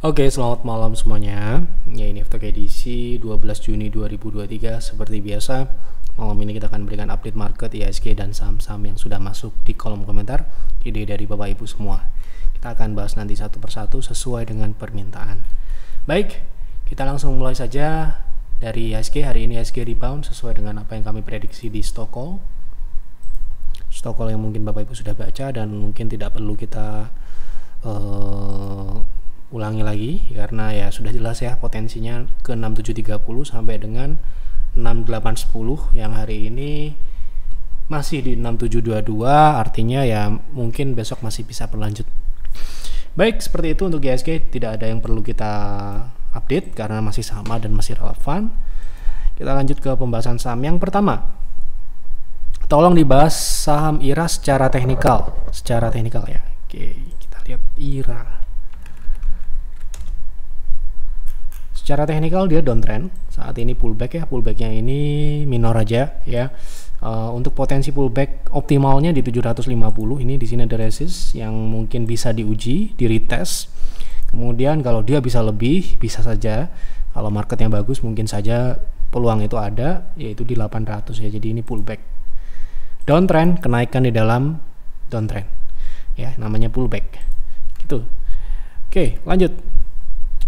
Oke, selamat malam semuanya. Ya, ini FTK edisi 12 Juni 2023. Seperti biasa, malam ini kita akan berikan update market IHSG dan saham-saham yang sudah masuk di kolom komentar. Ide dari Bapak Ibu semua. Kita akan bahas nanti satu persatu sesuai dengan permintaan. Baik, kita langsung mulai saja dari IHSG. Hari ini IHSG rebound sesuai dengan apa yang kami prediksi di stock call yang mungkin Bapak Ibu sudah baca dan mungkin tidak perlu kita ulangi lagi karena ya sudah jelas ya potensinya ke 6730 sampai dengan 6810 yang hari ini masih di 6722, artinya ya mungkin besok masih bisa berlanjut. Baik, seperti itu untuk IHSG, tidak ada yang perlu kita update karena masih sama dan masih relevan. Kita lanjut ke pembahasan saham. Yang pertama, tolong dibahas saham IRA secara teknikal ya. Oke, kita lihat IRA. Secara teknikal dia downtrend, saat ini pullback ya, pullbacknya ini minor aja ya. Untuk potensi pullback optimalnya di 750, ini di sini ada resist yang mungkin bisa diuji, di retest. Kemudian kalau dia bisa lebih, bisa saja. Kalau marketnya bagus mungkin saja peluang itu ada, yaitu di 800 ya. Jadi ini pullback. Downtrend, kenaikan di dalam downtrend. Ya, namanya pullback. Gitu. Oke, lanjut.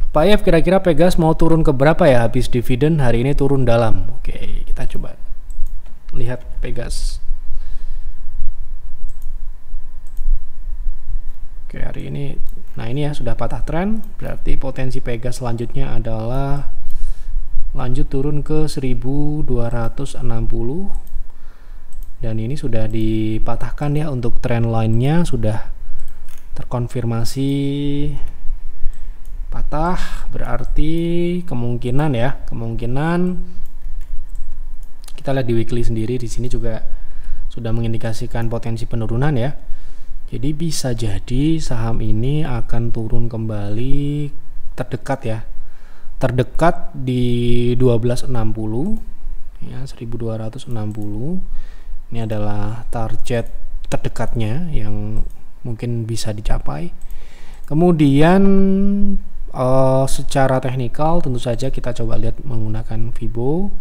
Pak Yef, kira-kira Pegas mau turun ke berapa ya habis dividen? Hari ini turun dalam. Oke, kita coba lihat Pegas. Oke, hari ini, nah ini ya sudah patah tren, berarti potensi Pegas selanjutnya adalah lanjut turun ke 1260, dan ini sudah dipatahkan ya. Untuk tren line-nya sudah terkonfirmasi patah, berarti kemungkinan kita lihat di weekly sendiri, di sini juga sudah mengindikasikan potensi penurunan ya. Jadi bisa jadi saham ini akan turun kembali terdekat di 1260 ya, 1260. Ini adalah target terdekatnya yang mungkin bisa dicapai. Kemudian secara teknikal tentu saja kita coba lihat menggunakan Fibo.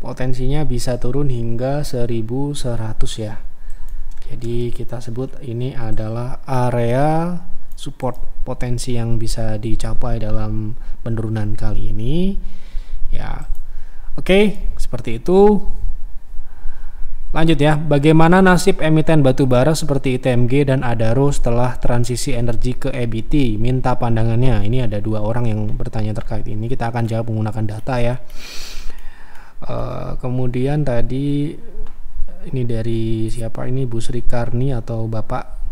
Potensinya bisa turun hingga 1100 ya. Jadi kita sebut ini adalah area support, potensi yang bisa dicapai dalam penurunan kali ini ya. Oke, seperti itu. Lanjut ya, bagaimana nasib emiten batubara seperti ITMG dan Adaro setelah transisi energi ke EBT? Minta pandangannya. Ini ada dua orang yang bertanya terkait ini. Kita akan jawab menggunakan data ya. Kemudian tadi ini dari siapa ini, Bu Sri Karni atau Bapak.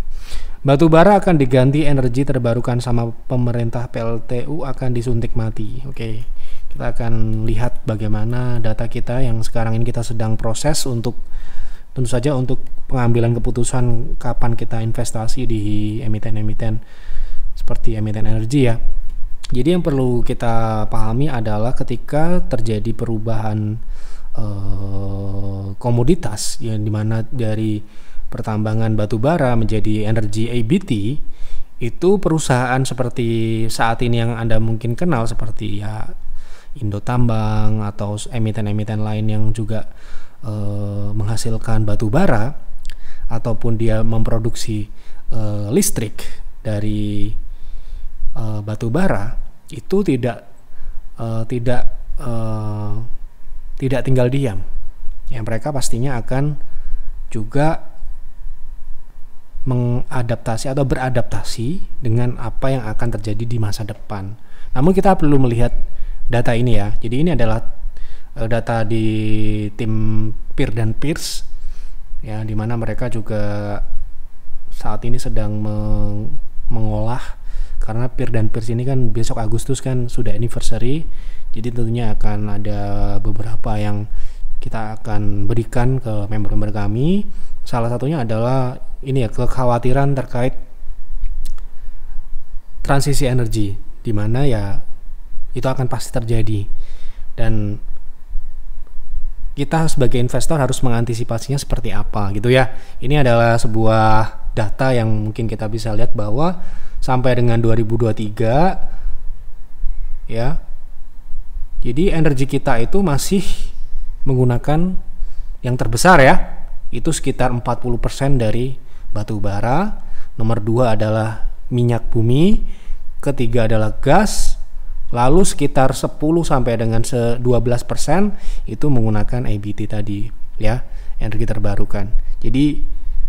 Batubara akan diganti energi terbarukan sama pemerintah, PLTU akan disuntik mati. Oke, kita akan lihat bagaimana data kita yang sekarang ini kita sedang proses untuk tentu saja untuk pengambilan keputusan kapan kita investasi di emiten-emiten seperti emiten energi ya. Jadi yang perlu kita pahami adalah ketika terjadi perubahan komoditas yang dimana dari pertambangan batubara menjadi energi EBT, itu perusahaan seperti saat ini yang Anda mungkin kenal seperti ya Indo Tambang atau emiten-emiten lain yang juga menghasilkan batubara ataupun dia memproduksi listrik dari batubara, itu tidak tinggal diam. Yang mereka pastinya akan juga mengadaptasi atau beradaptasi dengan apa yang akan terjadi di masa depan. Namun kita perlu melihat data ini ya. Jadi ini adalah data di tim Peer dan Peers ya, dimana mereka juga saat ini sedang mengolah, karena Peer dan Peers ini kan besok Agustus kan sudah anniversary. Jadi tentunya akan ada beberapa yang kita akan berikan ke member-member kami. Salah satunya adalah ini ya, kekhawatiran terkait transisi energi, di mana ya itu akan pasti terjadi, dan kita sebagai investor harus mengantisipasinya seperti apa gitu ya. Ini adalah sebuah data yang mungkin kita bisa lihat bahwa sampai dengan 2023 ya, jadi energi kita itu masih menggunakan yang terbesar ya, itu sekitar 40% dari batu bara. Nomor 2 adalah minyak bumi, ketiga adalah gas, lalu sekitar 10 sampai dengan 12% itu menggunakan EBT tadi ya, energi terbarukan. Jadi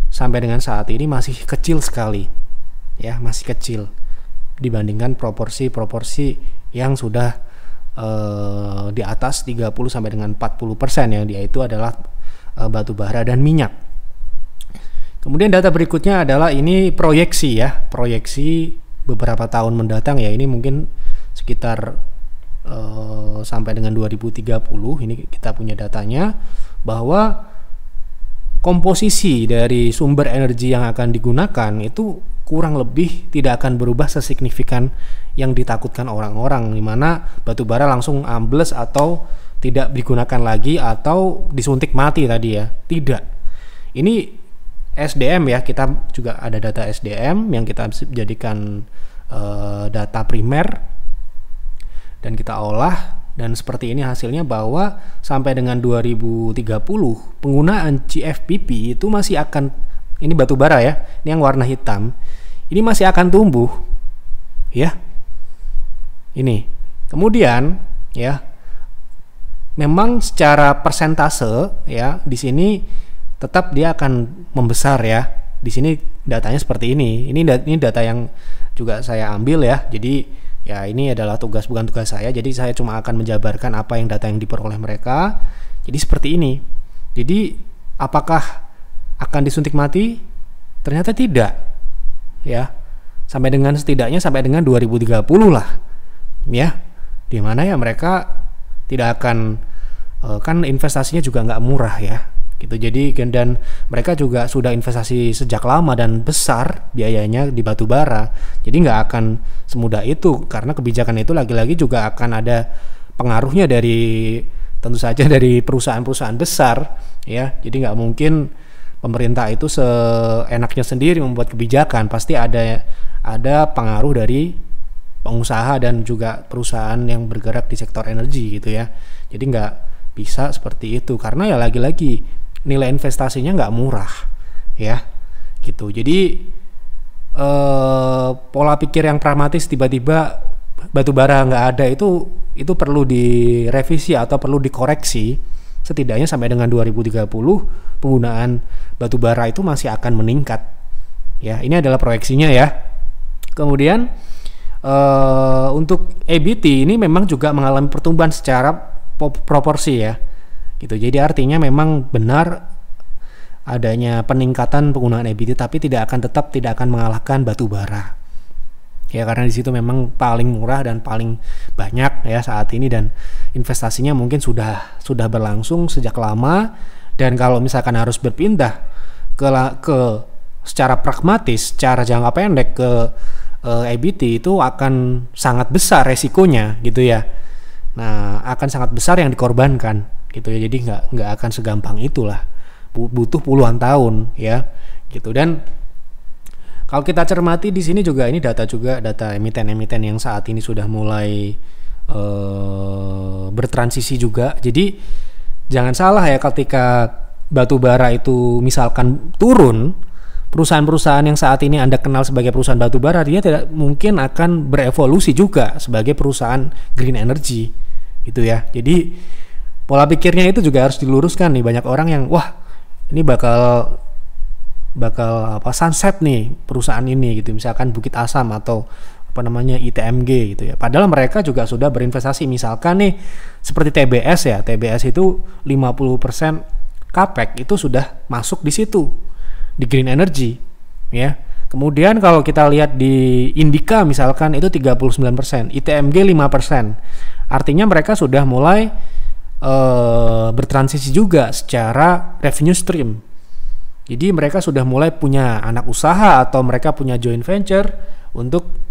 sampai dengan saat ini masih kecil sekali ya, masih kecil dibandingkan proporsi-proporsi yang sudah di atas 30 sampai dengan 40% yang dia itu adalah batu bara dan minyak. Kemudian data berikutnya adalah ini proyeksi ya, proyeksi beberapa tahun mendatang ya, ini mungkin sekitar sampai dengan 2030 ini kita punya datanya, bahwa komposisi dari sumber energi yang akan digunakan itu kurang lebih tidak akan berubah sesignifikan yang ditakutkan orang-orang, di mana batu bara langsung ambles atau tidak digunakan lagi atau disuntik mati tadi ya. Tidak. Ini SDM ya, kita juga ada data SDM yang kita jadikan data primer dan kita olah, dan seperti ini hasilnya, bahwa sampai dengan 2030 penggunaan GFPP itu masih akan, ini batu bara ya, ini yang warna hitam, ini masih akan tumbuh ya. Ini kemudian ya, memang secara persentase ya di sini tetap dia akan membesar ya. Di sini datanya seperti ini. Ini data yang juga saya ambil ya. Jadi ya ini adalah bukan tugas saya. Jadi saya cuma akan menjabarkan apa yang data yang diperoleh mereka. Jadi seperti ini. Jadi apakah akan disuntik mati? Ternyata tidak. Ya. Setidaknya sampai dengan 2030 lah. Ya. Di mana ya mereka tidak akan, kan investasinya juga nggak murah ya. Gitu. Jadi dan mereka juga sudah investasi sejak lama dan besar biayanya di batu bara. Jadi nggak akan semudah itu, karena kebijakan itu lagi-lagi juga akan ada pengaruhnya dari, tentu saja dari perusahaan-perusahaan besar ya. Jadi nggak mungkin pemerintah itu seenaknya sendiri membuat kebijakan, pasti ada pengaruh dari pengusaha dan juga perusahaan yang bergerak di sektor energi gitu ya. Jadi nggak bisa seperti itu, karena ya lagi-lagi nilai investasinya nggak murah ya gitu. Jadi pola pikir yang pragmatis tiba-tiba batu bara nggak ada itu perlu direvisi atau perlu dikoreksi. Setidaknya sampai dengan 2030 penggunaan batu bara itu masih akan meningkat ya. Ini adalah proyeksinya ya. Kemudian untuk EBT ini memang juga mengalami pertumbuhan secara proporsi ya gitu. Jadi artinya memang benar adanya peningkatan penggunaan EBT, tapi tidak akan mengalahkan batu bara ya, karena di situ memang paling murah dan paling banyak ya saat ini, dan investasinya mungkin sudah berlangsung sejak lama. Dan kalau misalkan harus berpindah ke secara pragmatis, secara jangka pendek ke EBT, itu akan sangat besar resikonya gitu ya. Nah, akan sangat besar yang dikorbankan gitu ya. Jadi nggak akan segampang itulah, butuh puluhan tahun ya gitu. Dan kalau kita cermati di sini juga, ini data emiten-emiten yang saat ini sudah mulai bertransisi juga. Jadi jangan salah ya, ketika batu bara itu misalkan turun, perusahaan-perusahaan yang saat ini Anda kenal sebagai perusahaan batu bara, dia tidak mungkin akan berevolusi juga sebagai perusahaan green energy gitu ya. Jadi pola pikirnya itu juga harus diluruskan nih. Banyak orang yang wah ini bakal sunset nih perusahaan ini gitu, misalkan Bukit Asam atau ITMG gitu ya. Padahal mereka juga sudah berinvestasi, misalkan nih seperti TBS ya. TBS itu 50% CAPEX itu sudah masuk di situ, di green energy ya. Kemudian kalau kita lihat di Indika misalkan itu 39%, ITMG 5%. Artinya mereka sudah mulai bertransisi juga secara revenue stream. Jadi mereka sudah mulai punya anak usaha atau mereka punya joint venture untuk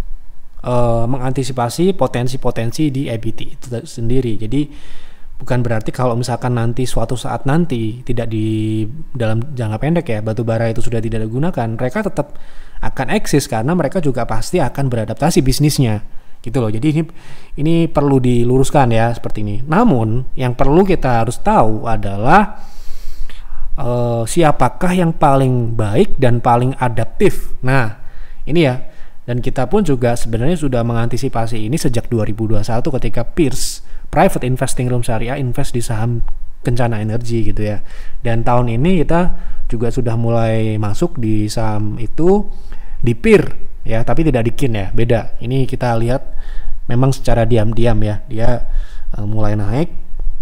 mengantisipasi potensi-potensi di EBT itu sendiri. Jadi bukan berarti kalau misalkan nanti suatu saat nanti tidak di dalam jangka pendek ya batu bara itu sudah tidak digunakan, mereka tetap akan eksis karena mereka juga pasti akan beradaptasi bisnisnya gitu loh. Jadi ini perlu diluruskan ya seperti ini. Namun yang perlu kita harus tahu adalah siapakah yang paling baik dan paling adaptif. Nah ini ya, dan kita pun juga sebenarnya sudah mengantisipasi ini sejak 2021 ketika Pierce Private Investing Room Syariah invest di saham Kencana Energi gitu ya. Dan tahun ini kita juga sudah mulai masuk di saham itu di PIR ya, tapi tidak di KIN ya, beda. Ini kita lihat memang secara diam-diam ya, dia mulai naik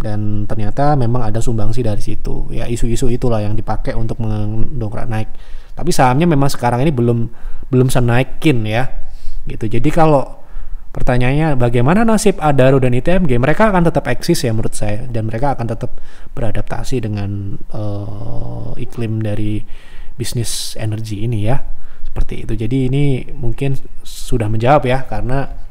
dan ternyata memang ada sumbangsi dari situ. Ya isu-isu itulah yang dipakai untuk mendongkrak naik. Tapi sahamnya memang sekarang ini belum senaik KIN ya. Gitu. Jadi kalau pertanyaannya bagaimana nasib Adaro dan ITMG, mereka akan tetap eksis ya menurut saya, dan mereka akan tetap beradaptasi dengan iklim dari bisnis energi ini ya, seperti itu. Jadi ini mungkin sudah menjawab ya, karena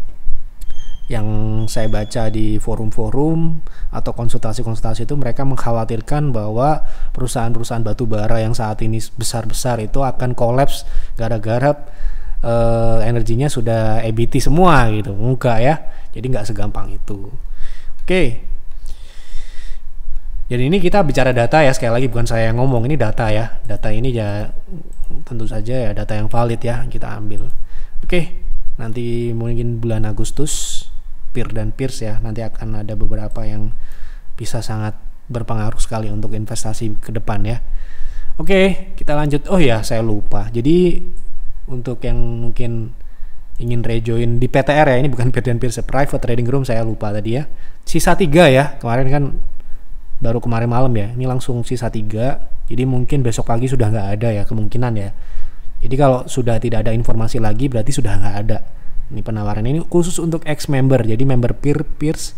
yang saya baca di forum-forum atau konsultasi-konsultasi itu mereka mengkhawatirkan bahwa perusahaan-perusahaan batu bara yang saat ini besar-besar itu akan kolaps gara-gara energinya sudah EBT semua gitu. Enggak ya, jadi nggak segampang itu. Oke, jadi ini kita bicara data ya, sekali lagi bukan saya yang ngomong, ini data ya. Data ini ya tentu saja ya data yang valid ya, kita ambil. Oke, nanti mungkin bulan Agustus PIR dan Pierce ya, nanti akan ada beberapa yang bisa sangat berpengaruh sekali untuk investasi ke depan ya. Oke, kita lanjut. Oh ya, saya lupa. Jadi untuk yang mungkin ingin rejoin di PTR ya, ini bukan PIR dan Pierce, Private Trading Room, saya lupa tadi ya. Sisa 3 ya, kemarin kan baru kemarin malam ya, ini langsung sisa 3. Jadi mungkin besok pagi sudah nggak ada ya, kemungkinan ya. Jadi kalau sudah tidak ada informasi lagi berarti sudah nggak ada. Ini penawaran ini khusus untuk ex-member, jadi member PIR, Pierce,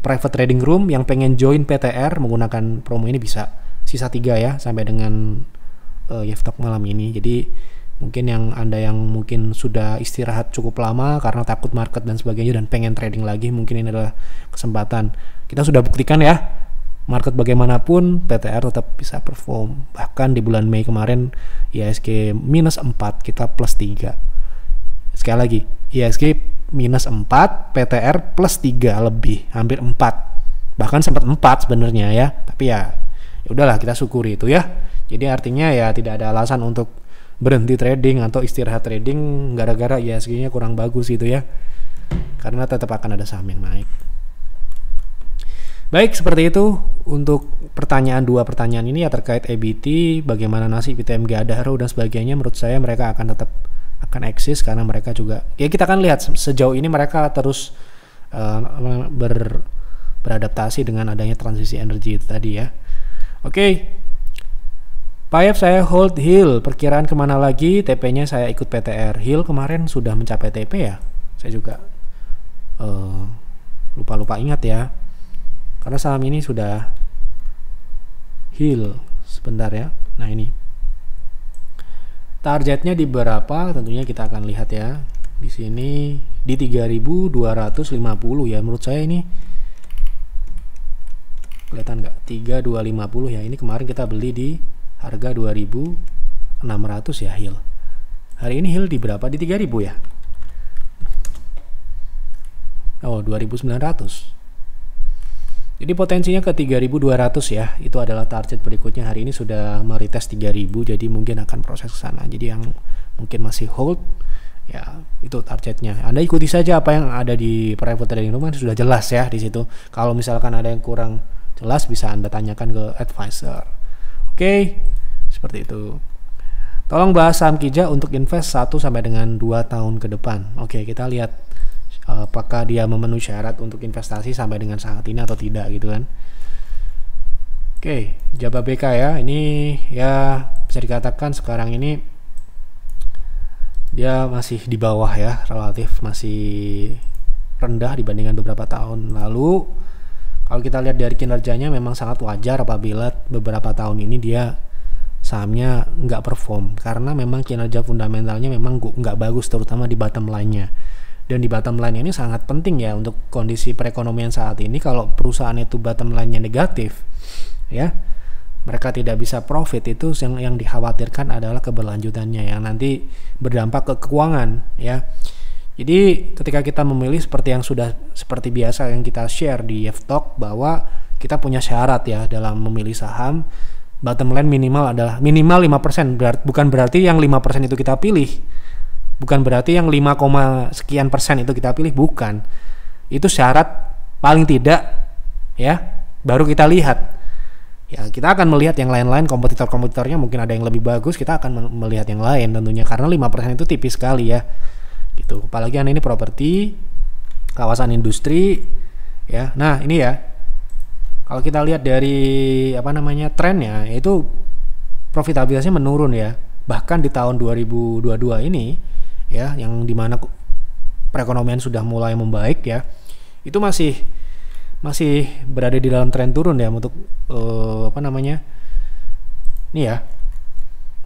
Private Trading Room yang pengen join PTR menggunakan promo ini bisa. Sisa 3 ya, sampai dengan Yeftok malam ini. Jadi mungkin yang Anda yang mungkin sudah istirahat cukup lama karena takut market dan sebagainya dan pengen trading lagi, mungkin ini adalah kesempatan. Kita sudah buktikan ya, market bagaimanapun PTR tetap bisa perform. Bahkan di bulan Mei kemarin IHSG -4, kita +3. Sekali lagi, IHSG -4, PTR +3 lebih, hampir 4. Bahkan sempat 4 sebenarnya ya, tapi ya udahlah, kita syukuri itu ya. Jadi artinya ya tidak ada alasan untuk berhenti trading atau istirahat trading gara-gara IHSG-nya kurang bagus gitu ya, karena tetap akan ada saham yang naik. Baik, seperti itu untuk dua pertanyaan ini ya terkait EBT, bagaimana nasib ITMG, Adaro dan sebagainya. Menurut saya mereka akan tetap eksis karena mereka juga ya, kita kan lihat sejauh ini mereka terus beradaptasi dengan adanya transisi energi itu tadi ya. Oke. Pak Yef, saya hold Hill, perkiraan kemana lagi? TP-nya saya ikut PTR. Hill kemarin sudah mencapai TP ya? Saya juga lupa ingat ya, karena saham ini sudah Hill sebentar ya. Nah ini targetnya di berapa? Tentunya kita akan lihat ya. Di sini di 3.250 ya. Menurut saya ini kelihatan nggak? 3.250 ya. Ini kemarin kita beli di harga 2.600 ya Hill. Hari ini Hill di berapa? Di 3.000 ya? Oh, 2.900. Jadi potensinya ke 3.200 ya. Itu adalah target berikutnya. Hari ini sudah meretest 3.000, jadi mungkin akan proses ke sana. Jadi yang mungkin masih hold ya, itu targetnya. Anda ikuti saja apa yang ada di Private Trading Room, sudah jelas ya di situ. Kalau misalkan ada yang kurang jelas bisa Anda tanyakan ke advisor. Oke, seperti itu. Tolong bahas saham Kija untuk invest 1 sampai dengan 2 tahun ke depan. Oke, kita lihat apakah dia memenuhi syarat untuk investasi sampai dengan saat ini atau tidak gitu kan. Oke, Jaba BK ya. Ini ya bisa dikatakan sekarang ini dia masih di bawah ya, relatif masih rendah dibandingkan beberapa tahun lalu. Kalau kita lihat dari kinerjanya memang sangat wajar apabila beberapa tahun ini dia sahamnya nggak perform, karena memang kinerja fundamentalnya memang nggak bagus, terutama di bottom line-nya. Dan di bottom line ini sangat penting ya untuk kondisi perekonomian saat ini. Kalau perusahaan itu bottom line-nya negatif, ya, mereka tidak bisa profit, itu yang dikhawatirkan adalah keberlanjutannya yang nanti berdampak ke keuangan, ya. Jadi ketika kita memilih seperti yang sudah seperti biasa yang kita share di Yeftalk, bahwa kita punya syarat ya dalam memilih saham, bottom line minimal adalah minimal 5%. Bukan berarti yang 5% itu kita pilih. Bukan berarti yang 5, sekian persen itu kita pilih, bukan. Itu syarat paling tidak, ya, baru kita lihat. Ya, kita akan melihat yang lain-lain, kompetitor-kompetitornya mungkin ada yang lebih bagus, kita akan melihat yang lain tentunya, karena 5% itu tipis sekali ya. Gitu. Apalagi yang ini properti, kawasan industri, ya. Nah, ini ya. Kalau kita lihat dari trennya, itu profitabilitasnya menurun ya. Bahkan di tahun 2022 ini, ya, yang dimana perekonomian sudah mulai membaik ya, itu masih berada di dalam tren turun ya untuk ini ya.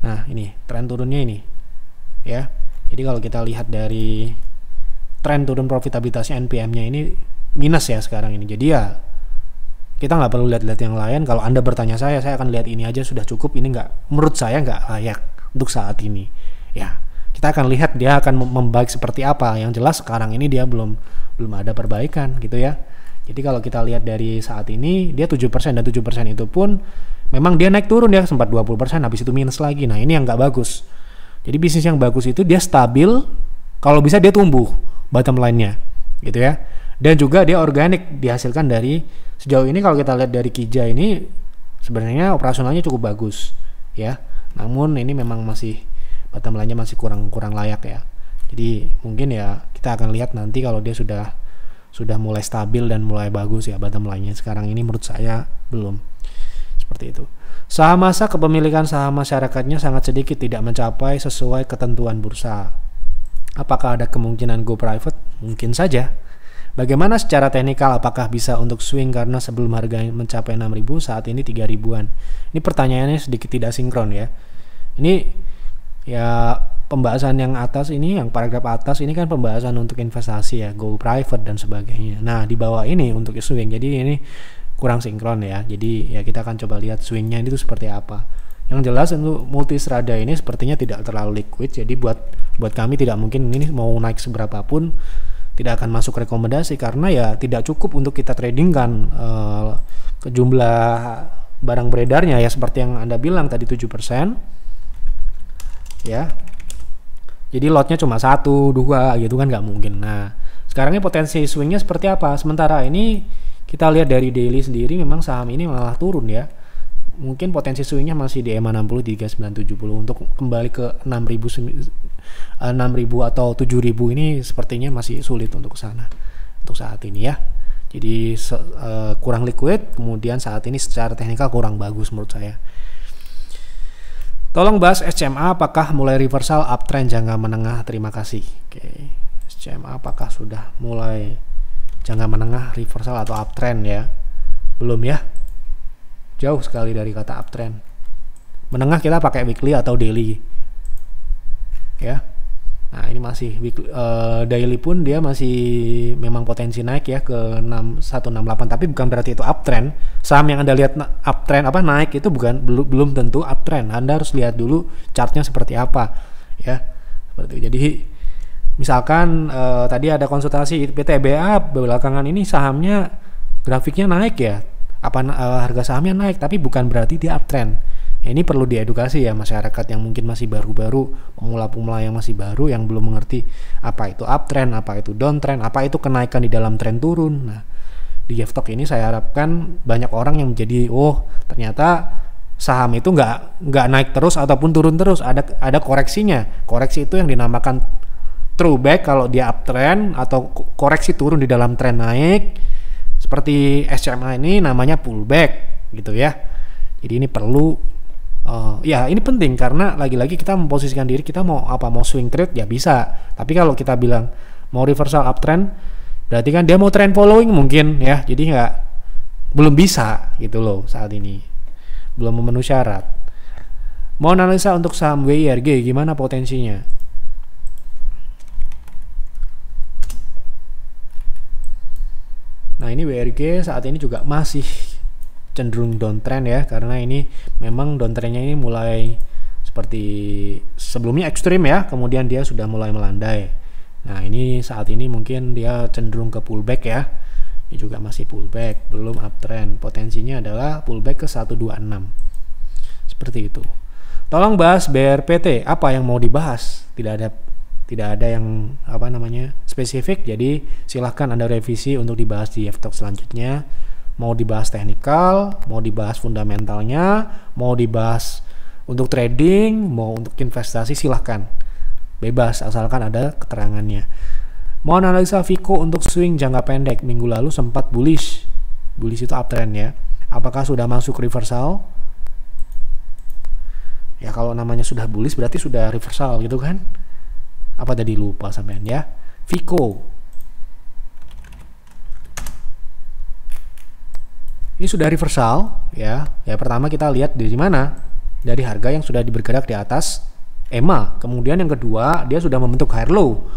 Nah, ini tren turunnya ini ya. Jadi kalau kita lihat dari tren turun profitabilitasnya, NPM-nya ini minus ya sekarang ini. Jadi ya kita nggak perlu lihat-lihat yang lain. Kalau Anda bertanya saya akan lihat ini aja sudah cukup. Ini menurut saya nggak layak untuk saat ini ya. Kita akan lihat dia akan membaik seperti apa. Yang jelas sekarang ini dia belum ada perbaikan gitu ya. Jadi kalau kita lihat dari saat ini dia 7%, dan 7% itu pun memang dia naik turun ya, sempat 20%, habis itu minus lagi. Nah, ini yang nggak bagus. Jadi bisnis yang bagus itu dia stabil, kalau bisa dia tumbuh bottom line-nya gitu ya. Dan juga dia organik, dihasilkan dari sejauh ini kalau kita lihat dari Kija ini sebenarnya operasionalnya cukup bagus ya. Namun ini memang masih bottom line-nya masih kurang layak ya. Jadi mungkin ya kita akan lihat nanti kalau dia sudah mulai stabil dan mulai bagus ya bottom line-nya. Sekarang ini menurut saya belum. Seperti itu. Saham masa kepemilikan saham masyarakatnya sangat sedikit, tidak mencapai sesuai ketentuan bursa. Apakah ada kemungkinan go private? Mungkin saja. Bagaimana secara teknikal, apakah bisa untuk swing karena sebelum harga mencapai 6.000 saat ini 3.000-an? Ini pertanyaannya sedikit tidak sinkron ya. Ini ya pembahasan yang atas ini, yang paragraf atas ini kan pembahasan untuk investasi ya, go private dan sebagainya. Nah, di bawah ini untuk swing, jadi ini kurang sinkron ya. Jadi ya kita akan coba lihat swingnya itu seperti apa. Yang jelas untuk multistrada ini sepertinya tidak terlalu liquid, jadi buat kami tidak mungkin ini mau naik seberapa pun tidak akan masuk rekomendasi, karena ya tidak cukup untuk kita tradingkan ke jumlah barang beredarnya ya, seperti yang Anda bilang tadi 7% ya. Jadi lotnya cuma 1, 2 gitu kan, nggak mungkin. Nah, sekarang ini potensi swingnya seperti apa? Sementara ini kita lihat dari daily sendiri memang saham ini malah turun ya. Mungkin potensi swingnya masih di EMA 60 3970 untuk kembali ke 6.000 atau 7.000 ini sepertinya masih sulit untuk ke sana untuk saat ini ya. Jadi kurang liquid, kemudian saat ini secara teknikal kurang bagus menurut saya. Tolong bahas SCMA apakah mulai reversal uptrend jangka menengah, terima kasih. Oke. SCMA apakah sudah mulai jangka menengah reversal atau uptrend ya? Belum ya? Jauh sekali dari kata uptrend. Menengah kita pakai weekly atau daily. Ya. Nah, ini masih daily pun dia masih memang potensi naik ya ke 168, tapi bukan berarti itu uptrend. Saham yang Anda lihat uptrend naik itu belum tentu uptrend. Anda harus lihat dulu chartnya seperti apa ya. Seperti itu. Jadi misalkan tadi ada konsultasi PTBA belakangan ini sahamnya grafiknya naik ya. Harga sahamnya naik, tapi bukan berarti dia uptrend. Ya, ini perlu diedukasi ya masyarakat yang mungkin masih baru-baru, pemula-pemula yang masih baru yang belum mengerti apa itu uptrend, apa itu downtrend, apa itu kenaikan di dalam tren turun. Nah, di Yeftalk ini saya harapkan banyak orang yang menjadi ternyata saham itu nggak naik terus ataupun turun terus, ada koreksinya. Koreksi itu yang dinamakan throwback kalau dia uptrend, atau koreksi turun di dalam tren naik. Seperti SCMA ini namanya pullback gitu ya. Jadi ini perlu ya ini penting, karena lagi-lagi kita memposisikan diri, kita mau swing trade ya bisa, tapi kalau kita bilang mau reversal uptrend berarti kan dia mau trend following mungkin ya, jadi belum bisa gitu loh, saat ini belum memenuhi syarat. Mau analisa untuk saham WIRG gimana potensinya? Nah ini WRG saat ini juga masih cenderung downtrend ya, karena ini memang downtrendnya ini mulai seperti sebelumnya ekstrim ya, kemudian dia sudah mulai melandai. Nah ini saat ini mungkin dia cenderung ke pullback ya. Ini juga masih pullback, belum uptrend. Potensinya adalah pullback ke 126. Seperti itu. Tolong bahas BRPT. Apa yang mau dibahas? Tidak ada yang spesifik. Jadi silahkan Anda revisi untuk dibahas di F-Talk selanjutnya. Mau dibahas teknikal, mau dibahas fundamentalnya, mau dibahas untuk trading, mau untuk investasi, silahkan. Bebas asalkan ada keterangannya. Mau analisa Vico untuk swing jangka pendek. Minggu lalu sempat bullish. Bullish itu uptrend ya. Apakah sudah masuk reversal? Ya kalau namanya sudah bullish berarti sudah reversal gitu kan? Apa tadi lupa sampean ya? Vico. Ini sudah reversal ya. Ya pertama kita lihat dari mana? Dari harga yang sudah bergerak di atas EMA. Kemudian yang kedua, dia sudah membentuk higher low.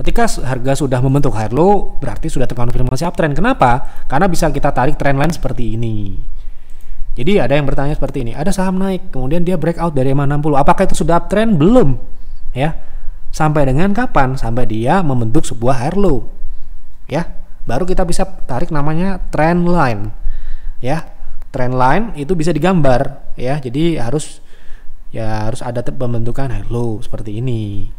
Ketika harga sudah membentuk higher low, berarti sudah terkonfirmasi uptrend. Kenapa? Karena bisa kita tarik trendline seperti ini. Jadi ada yang bertanya seperti ini, ada saham naik, kemudian dia breakout dari EMA 60. Apakah itu sudah uptrend? Belum. Ya. Sampai dengan kapan? Sampai dia membentuk sebuah higher low. Ya. Baru kita bisa tarik namanya trend line. Ya. Trend line itu bisa digambar ya. Jadi harus ada pembentukan high low seperti ini.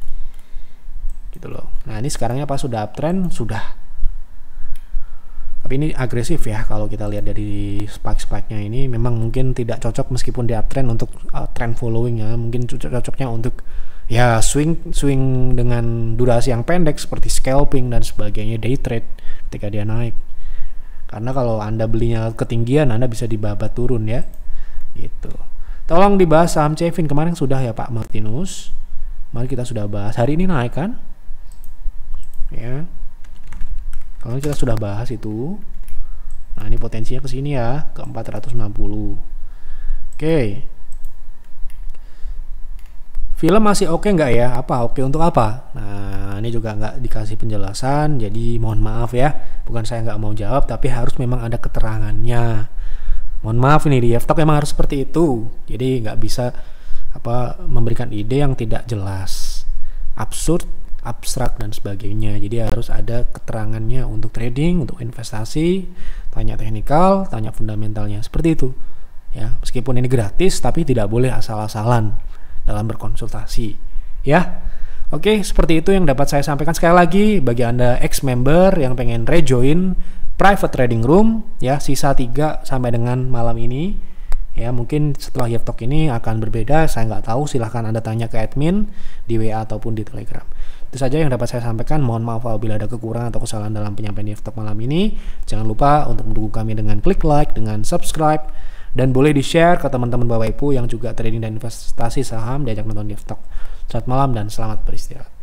Gitu loh. Nah, ini sekarangnya pas sudah uptrend, sudah. Tapi ini agresif ya kalau kita lihat dari spike-spike-nya ini memang mungkin tidak cocok meskipun di uptrend untuk trend following ya. Mungkin cocoknya untuk ya swing dengan durasi yang pendek seperti scalping dan sebagainya, day trade ketika dia naik. Karena kalau Anda belinya ketinggian, Anda bisa dibabat turun ya. Gitu. Tolong dibahas saham Cevin. Kemarin sudah ya Pak Martinus. Mari kita sudah bahas. Hari ini naik kan? Ya. Kalau kita sudah bahas itu. Nah, ini potensinya ke sini ya, ke 460. Oke. Film masih oke nggak ya? Apa oke untuk apa? Nah, ini juga nggak dikasih penjelasan, jadi mohon maaf ya. Bukan saya nggak mau jawab, tapi harus memang ada keterangannya. Mohon maaf ini di F-Talk memang harus seperti itu. Jadi nggak bisa memberikan ide yang tidak jelas, absurd, abstrak dan sebagainya. Jadi harus ada keterangannya untuk trading, untuk investasi, tanya teknikal, tanya fundamentalnya, seperti itu. Ya, meskipun ini gratis, tapi tidak boleh asal-asalan dalam berkonsultasi ya. Oke, seperti itu yang dapat saya sampaikan. Sekali lagi bagi Anda ex-member yang pengen rejoin private trading room ya, sisa 3 sampai dengan malam ini ya. Mungkin setelah F-Talk ini akan berbeda, saya nggak tahu, silahkan Anda tanya ke admin di WA ataupun di Telegram. Itu saja yang dapat saya sampaikan. Mohon maaf apabila ada kekurangan atau kesalahan dalam penyampaian di F-Talk malam ini. Jangan lupa untuk mendukung kami dengan klik like, dengan subscribe, dan boleh di-share ke teman-teman Bapak Ibu yang juga trading dan investasi saham, diajak nonton di F-Talk. Selamat malam dan selamat beristirahat.